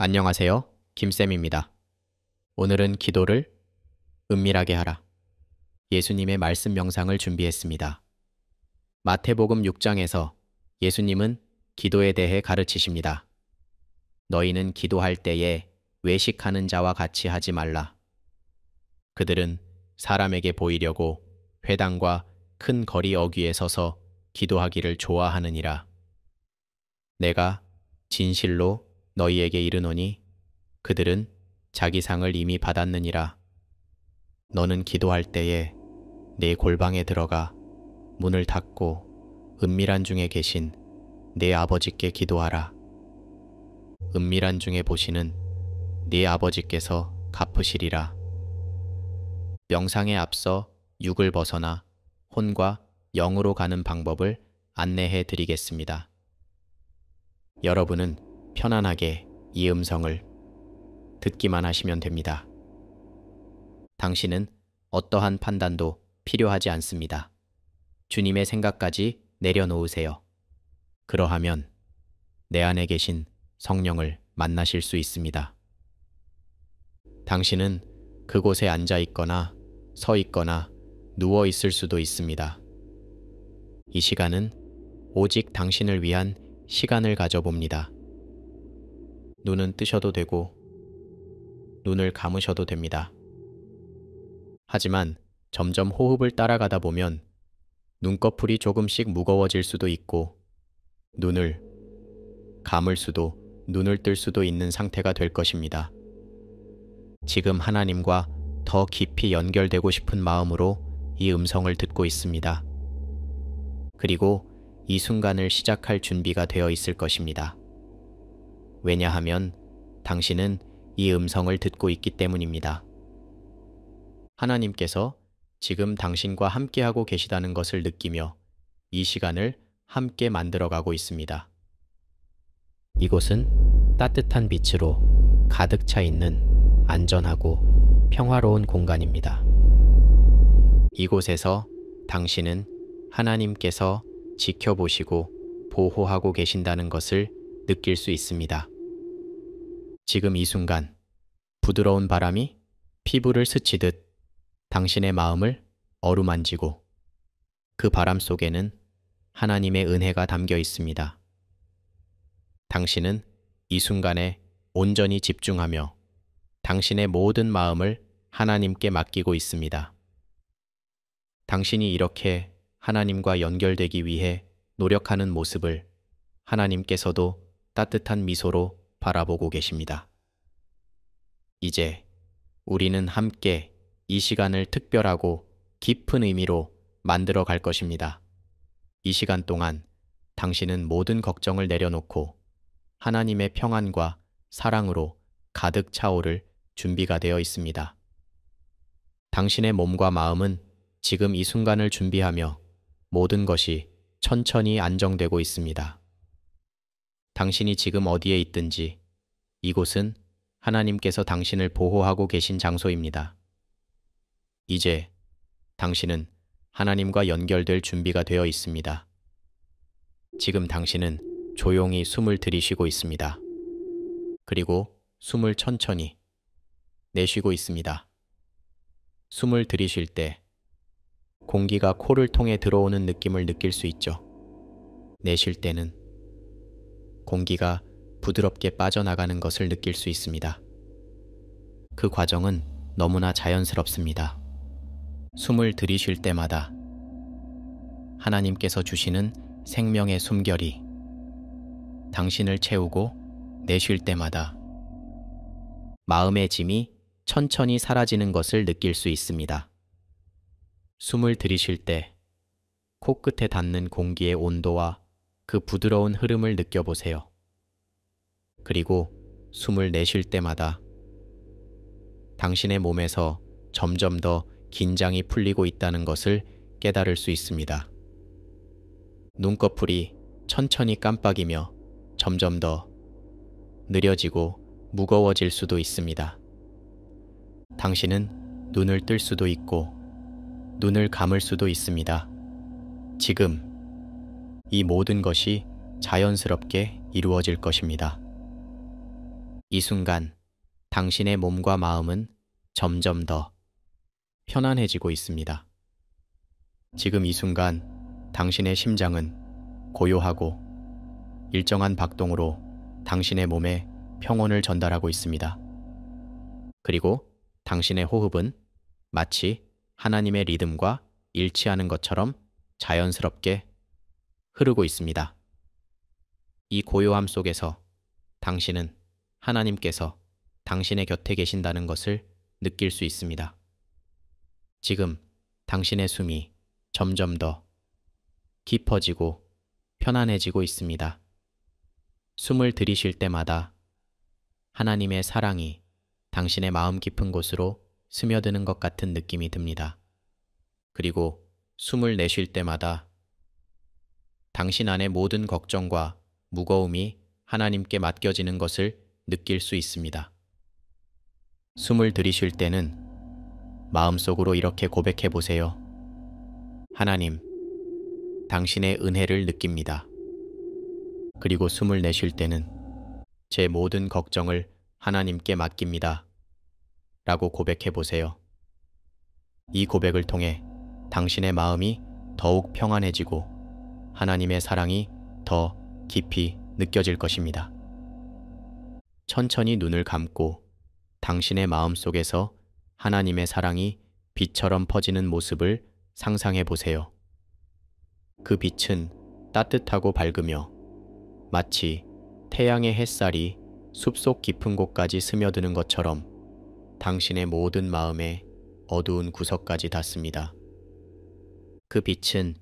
안녕하세요. 김쌤입니다. 오늘은 기도를 은밀하게 하라. 예수님의 말씀 명상을 준비했습니다. 마태복음 6장에서 예수님은 기도에 대해 가르치십니다. 너희는 기도할 때에 외식하는 자와 같이 하지 말라. 그들은 사람에게 보이려고 회당과 큰 거리 어귀에 서서 기도하기를 좋아하느니라. 내가 진실로 너희에게 이르노니 그들은 자기 상을 이미 받았느니라. 너는 기도할 때에 네 골방에 들어가 문을 닫고 은밀한 중에 계신 네 아버지께 기도하라. 은밀한 중에 보시는 네 아버지께서 갚으시리라. 명상에 앞서 육을 벗어나 혼과 영으로 가는 방법을 안내해 드리겠습니다. 여러분은 편안하게 이 음성을 듣기만 하시면 됩니다. 당신은 어떠한 판단도 필요하지 않습니다. 주님의 생각까지 내려놓으세요. 그러하면 내 안에 계신 성령을 만나실 수 있습니다. 당신은 그곳에 앉아 있거나 서 있거나 누워 있을 수도 있습니다. 이 시간은 오직 당신을 위한 시간을 가져봅니다. 눈은 뜨셔도 되고 눈을 감으셔도 됩니다. 하지만 점점 호흡을 따라가다 보면 눈꺼풀이 조금씩 무거워질 수도 있고 눈을 감을 수도 눈을 뜰 수도 있는 상태가 될 것입니다. 지금 하나님과 더 깊이 연결되고 싶은 마음으로 이 음성을 듣고 있습니다. 그리고 이 순간을 시작할 준비가 되어 있을 것입니다. 왜냐하면 당신은 이 음성을 듣고 있기 때문입니다. 하나님께서 지금 당신과 함께하고 계시다는 것을 느끼며 이 시간을 함께 만들어가고 있습니다. 이곳은 따뜻한 빛으로 가득 차 있는 안전하고 평화로운 공간입니다. 이곳에서 당신은 하나님께서 지켜보시고 보호하고 계신다는 것을 느낄 수 있습니다. 지금 이 순간 부드러운 바람이 피부를 스치듯 당신의 마음을 어루만지고 그 바람 속에는 하나님의 은혜가 담겨 있습니다. 당신은 이 순간에 온전히 집중하며 당신의 모든 마음을 하나님께 맡기고 있습니다. 당신이 이렇게 하나님과 연결되기 위해 노력하는 모습을 하나님께서도 따뜻한 미소로 바라보고 계십니다. 이제 우리는 함께 이 시간을 특별하고 깊은 의미로 만들어 갈 것입니다. 이 시간 동안 당신은 모든 걱정을 내려놓고 하나님의 평안과 사랑으로 가득 차오를 준비가 되어 있습니다. 당신의 몸과 마음은 지금 이 순간을 준비하며 모든 것이 천천히 안정되고 있습니다. 당신이 지금 어디에 있든지 이곳은 하나님께서 당신을 보호하고 계신 장소입니다. 이제 당신은 하나님과 연결될 준비가 되어 있습니다. 지금 당신은 조용히 숨을 들이쉬고 있습니다. 그리고 숨을 천천히 내쉬고 있습니다. 숨을 들이쉴 때 공기가 코를 통해 들어오는 느낌을 느낄 수 있죠. 내쉴 때는 공기가 부드럽게 빠져나가는 것을 느낄 수 있습니다. 그 과정은 너무나 자연스럽습니다. 숨을 들이쉴 때마다 하나님께서 주시는 생명의 숨결이 당신을 채우고 내쉴 때마다 마음의 짐이 천천히 사라지는 것을 느낄 수 있습니다. 숨을 들이쉴 때 코끝에 닿는 공기의 온도와 그 부드러운 흐름을 느껴보세요. 그리고 숨을 내쉴 때마다 당신의 몸에서 점점 더 긴장이 풀리고 있다는 것을 깨달을 수 있습니다. 눈꺼풀이 천천히 깜빡이며 점점 더 느려지고 무거워질 수도 있습니다. 당신은 눈을 뜰 수도 있고 눈을 감을 수도 있습니다. 지금 이 모든 것이 자연스럽게 이루어질 것입니다. 이 순간 당신의 몸과 마음은 점점 더 편안해지고 있습니다. 지금 이 순간 당신의 심장은 고요하고 일정한 박동으로 당신의 몸에 평온을 전달하고 있습니다. 그리고 당신의 호흡은 마치 하나님의 리듬과 일치하는 것처럼 자연스럽게 흐르고 있습니다. 이 고요함 속에서 당신은 하나님께서 당신의 곁에 계신다는 것을 느낄 수 있습니다. 지금 당신의 숨이 점점 더 깊어지고 편안해지고 있습니다. 숨을 들이쉴 때마다 하나님의 사랑이 당신의 마음 깊은 곳으로 스며드는 것 같은 느낌이 듭니다. 그리고 숨을 내쉴 때마다 당신 안의 모든 걱정과 무거움이 하나님께 맡겨지는 것을 느낄 수 있습니다. 숨을 들이쉴 때는 마음속으로 이렇게 고백해 보세요. 하나님, 당신의 은혜를 느낍니다. 그리고 숨을 내쉴 때는 제 모든 걱정을 하나님께 맡깁니다. 라고 고백해 보세요. 이 고백을 통해 당신의 마음이 더욱 평안해지고 하나님의 사랑이 더 깊이 느껴질 것입니다. 천천히 눈을 감고 당신의 마음 속에서 하나님의 사랑이 빛처럼 퍼지는 모습을 상상해 보세요. 그 빛은 따뜻하고 밝으며 마치 태양의 햇살이 숲속 깊은 곳까지 스며드는 것처럼 당신의 모든 마음에 어두운 구석까지 닿습니다. 그 빛은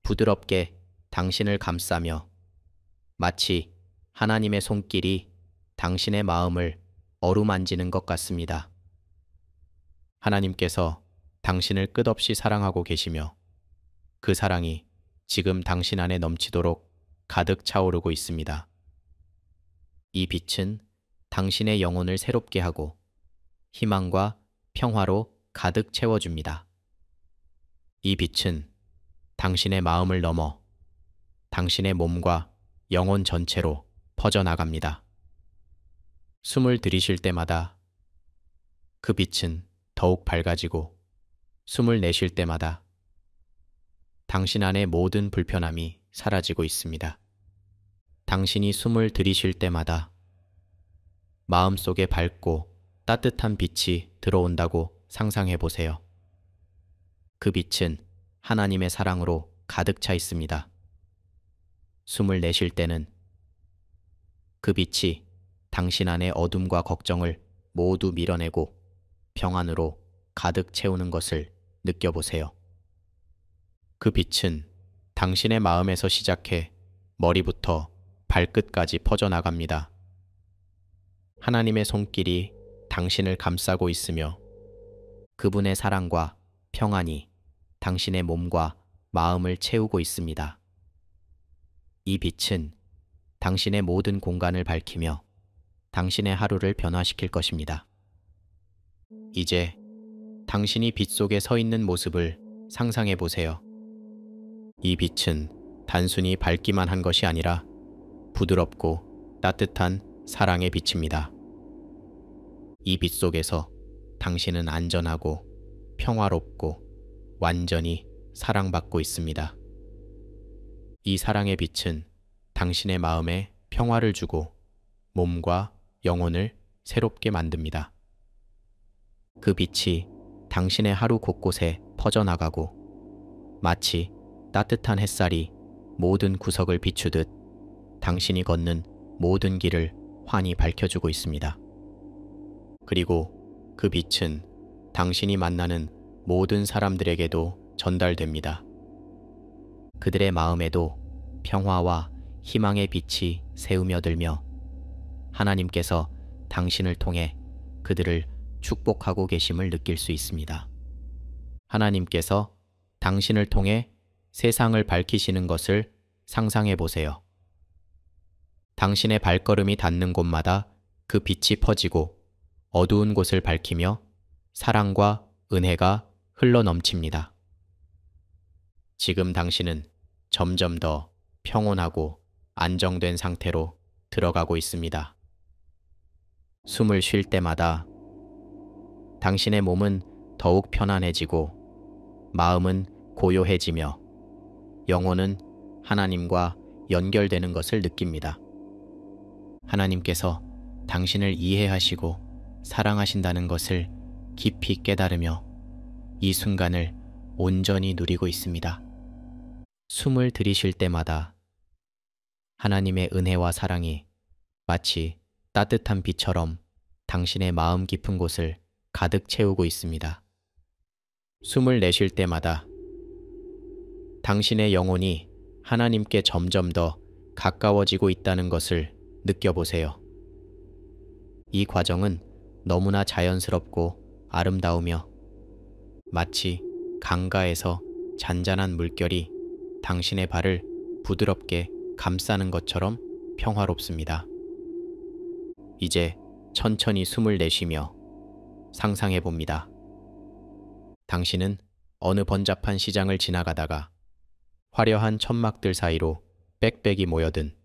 부드럽게 당신을 감싸며 마치 하나님의 손길이 당신의 마음을 어루만지는 것 같습니다. 하나님께서 당신을 끝없이 사랑하고 계시며 그 사랑이 지금 당신 안에 넘치도록 가득 차오르고 있습니다. 이 빛은 당신의 영혼을 새롭게 하고 희망과 평화로 가득 채워줍니다. 이 빛은 당신의 마음을 넘어 당신의 몸과 영혼 전체로 퍼져나갑니다. 숨을 들이쉴 때마다 그 빛은 더욱 밝아지고 숨을 내쉴 때마다 당신 안의 모든 불편함이 사라지고 있습니다. 당신이 숨을 들이쉴 때마다 마음속에 밝고 따뜻한 빛이 들어온다고 상상해 보세요. 그 빛은 하나님의 사랑으로 가득 차 있습니다. 숨을 내쉴 때는 그 빛이 당신 안의 어둠과 걱정을 모두 밀어내고 평안으로 가득 채우는 것을 느껴보세요. 그 빛은 당신의 마음에서 시작해 머리부터 발끝까지 퍼져나갑니다. 하나님의 손길이 당신을 감싸고 있으며 그분의 사랑과 평안이 당신의 몸과 마음을 채우고 있습니다. 이 빛은 당신의 모든 공간을 밝히며 당신의 하루를 변화시킬 것입니다. 이제 당신이 빛 속에 서 있는 모습을 상상해 보세요. 이 빛은 단순히 밝기만 한 것이 아니라 부드럽고 따뜻한 사랑의 빛입니다. 이 빛 속에서 당신은 안전하고 평화롭고 완전히 사랑받고 있습니다. 이 사랑의 빛은 당신의 마음에 평화를 주고 몸과 영혼을 새롭게 만듭니다. 그 빛이 당신의 하루 곳곳에 퍼져나가고 마치 따뜻한 햇살이 모든 구석을 비추듯 당신이 걷는 모든 길을 환히 밝혀주고 있습니다. 그리고 그 빛은 당신이 만나는 모든 사람들에게도 전달됩니다. 그들의 마음에도 평화와 희망의 빛이 새우며들며 하나님께서 당신을 통해 그들을 축복하고 계심을 느낄 수 있습니다. 하나님께서 당신을 통해 세상을 밝히시는 것을 상상해 보세요. 당신의 발걸음이 닿는 곳마다 그 빛이 퍼지고 어두운 곳을 밝히며 사랑과 은혜가 흘러넘칩니다. 지금 당신은 점점 더 평온하고 안정된 상태로 들어가고 있습니다. 숨을 쉴 때마다 당신의 몸은 더욱 편안해지고 마음은 고요해지며 영혼은 하나님과 연결되는 것을 느낍니다. 하나님께서 당신을 이해하시고 사랑하신다는 것을 깊이 깨달으며 이 순간을 온전히 누리고 있습니다. 숨을 들이쉴 때마다 하나님의 은혜와 사랑이 마치 따뜻한 빛처럼 당신의 마음 깊은 곳을 가득 채우고 있습니다. 숨을 내쉴 때마다 당신의 영혼이 하나님께 점점 더 가까워지고 있다는 것을 느껴보세요. 이 과정은 너무나 자연스럽고 아름다우며 마치 강가에서 잔잔한 물결이 당신의 발을 부드럽게 감싸는 것처럼 평화롭습니다. 이제 천천히 숨을 내쉬며 상상해 봅니다. 당신은 어느 번잡한 시장을 지나가다가 화려한 천막들 사이로 빽빽이 모여든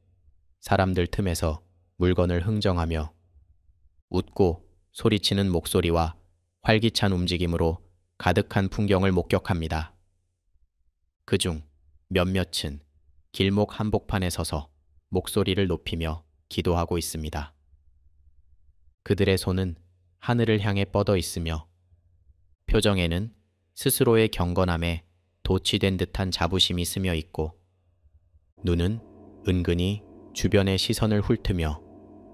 사람들 틈에서 물건을 흥정하며 웃고 소리치는 목소리와 활기찬 움직임으로 가득한 풍경을 목격합니다. 그중 몇몇은 길목 한복판에 서서 목소리를 높이며 기도하고 있습니다. 그들의 손은 하늘을 향해 뻗어 있으며 표정에는 스스로의 경건함에 도취된 듯한 자부심이 스며 있고 눈은 은근히 주변의 시선을 훑으며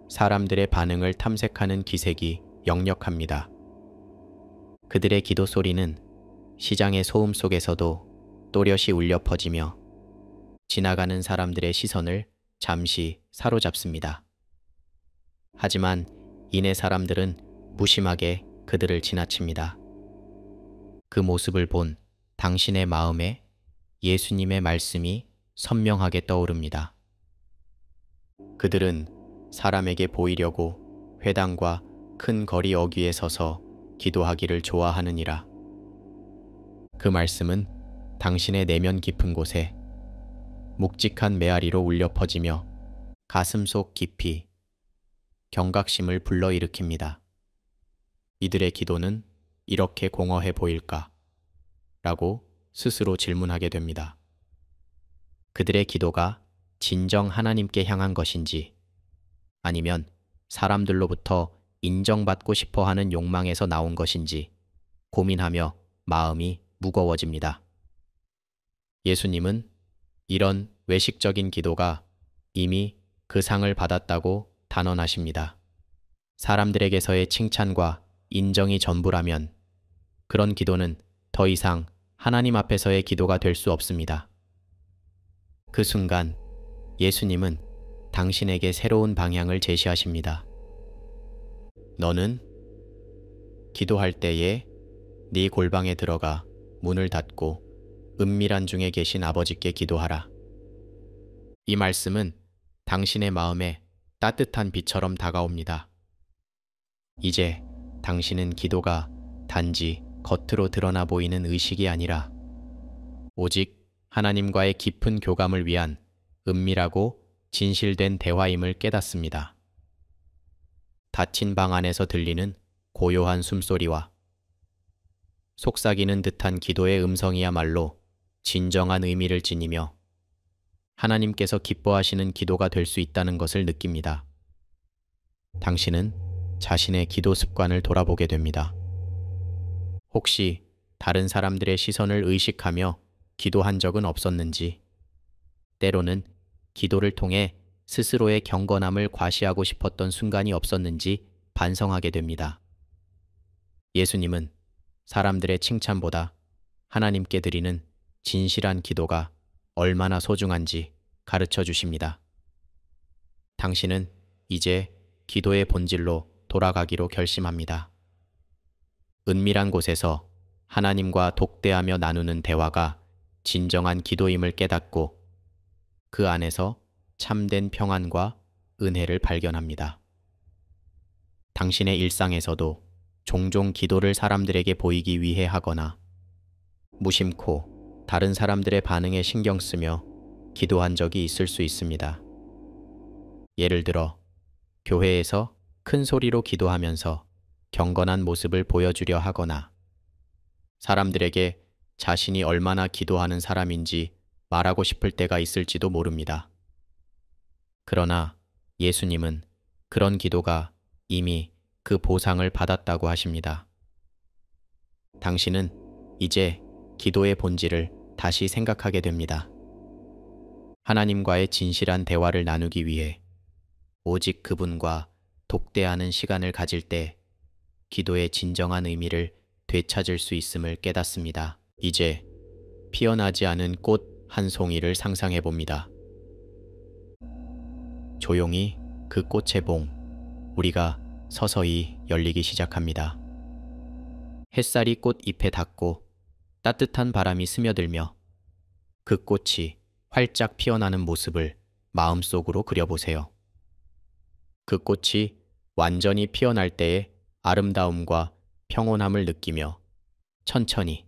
사람들의 반응을 탐색하는 기색이 역력합니다. 그들의 기도 소리는 시장의 소음 속에서도 또렷이 울려 퍼지며 지나가는 사람들의 시선을 잠시 사로잡습니다. 하지만 이내 사람들은 무심하게 그들을 지나칩니다. 그 모습을 본 당신의 마음에 예수님의 말씀이 선명하게 떠오릅니다. 그들은 사람에게 보이려고 회당과 큰 거리 어귀에 서서 기도하기를 좋아하느니라. 그 말씀은 당신의 내면 깊은 곳에 묵직한 메아리로 울려 퍼지며 가슴속 깊이 경각심을 불러일으킵니다. 이들의 기도는 이렇게 공허해 보일까? 라고 스스로 질문하게 됩니다. 그들의 기도가 진정 하나님께 향한 것인지 아니면 사람들로부터 인정받고 싶어 하는 욕망에서 나온 것인지 고민하며 마음이 무거워집니다. 예수님은 이런 외식적인 기도가 이미 그 상을 받았다고 단언하십니다. 사람들에게서의 칭찬과 인정이 전부라면 그런 기도는 더 이상 하나님 앞에서의 기도가 될 수 없습니다. 그 순간 예수님은 당신에게 새로운 방향을 제시하십니다. 너는 기도할 때에 네 골방에 들어가 문을 닫고 은밀한 중에 계신 아버지께 기도하라. 이 말씀은 당신의 마음에 따뜻한 빛처럼 다가옵니다. 이제 당신은 기도가 단지 겉으로 드러나 보이는 의식이 아니라 오직 하나님과의 깊은 교감을 위한 은밀하고 진실된 대화임을 깨닫습니다. 닫힌 방 안에서 들리는 고요한 숨소리와 속삭이는 듯한 기도의 음성이야말로 진정한 의미를 지니며 하나님께서 기뻐하시는 기도가 될 수 있다는 것을 느낍니다. 당신은 자신의 기도 습관을 돌아보게 됩니다. 혹시 다른 사람들의 시선을 의식하며 기도한 적은 없었는지, 때로는 기도를 통해 스스로의 경건함을 과시하고 싶었던 순간이 없었는지 반성하게 됩니다. 예수님은 사람들의 칭찬보다 하나님께 드리는 진실한 기도가 얼마나 소중한지 가르쳐 주십니다. 당신은 이제 기도의 본질로 돌아가기로 결심합니다. 은밀한 곳에서 하나님과 독대하며 나누는 대화가 진정한 기도임을 깨닫고 그 안에서 참된 평안과 은혜를 발견합니다. 당신의 일상에서도 종종 기도를 사람들에게 보이기 위해 하거나 무심코 다른 사람들의 반응에 신경 쓰며 기도한 적이 있을 수 있습니다. 예를 들어 교회에서 큰 소리로 기도하면서 경건한 모습을 보여주려 하거나 사람들에게 자신이 얼마나 기도하는 사람인지 말하고 싶을 때가 있을지도 모릅니다. 그러나 예수님은 그런 기도가 이미 그 보상을 받았다고 하십니다. 당신은 이제 기도의 본질을 다시 생각하게 됩니다. 하나님과의 진실한 대화를 나누기 위해 오직 그분과 독대하는 시간을 가질 때 기도의 진정한 의미를 되찾을 수 있음을 깨닫습니다. 이제 피어나지 않은 꽃 한 송이를 상상해 봅니다. 조용히 그 꽃의 봉, 우리가 서서히 열리기 시작합니다. 햇살이 꽃 잎에 닿고 따뜻한 바람이 스며들며 그 꽃이 활짝 피어나는 모습을 마음속으로 그려보세요. 그 꽃이 완전히 피어날 때의 아름다움과 평온함을 느끼며 천천히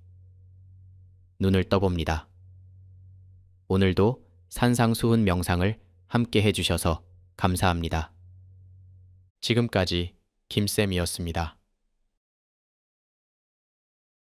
눈을 떠봅니다. 오늘도 산상수훈 명상을 함께 해주셔서 감사합니다. 지금까지 김쌤이었습니다.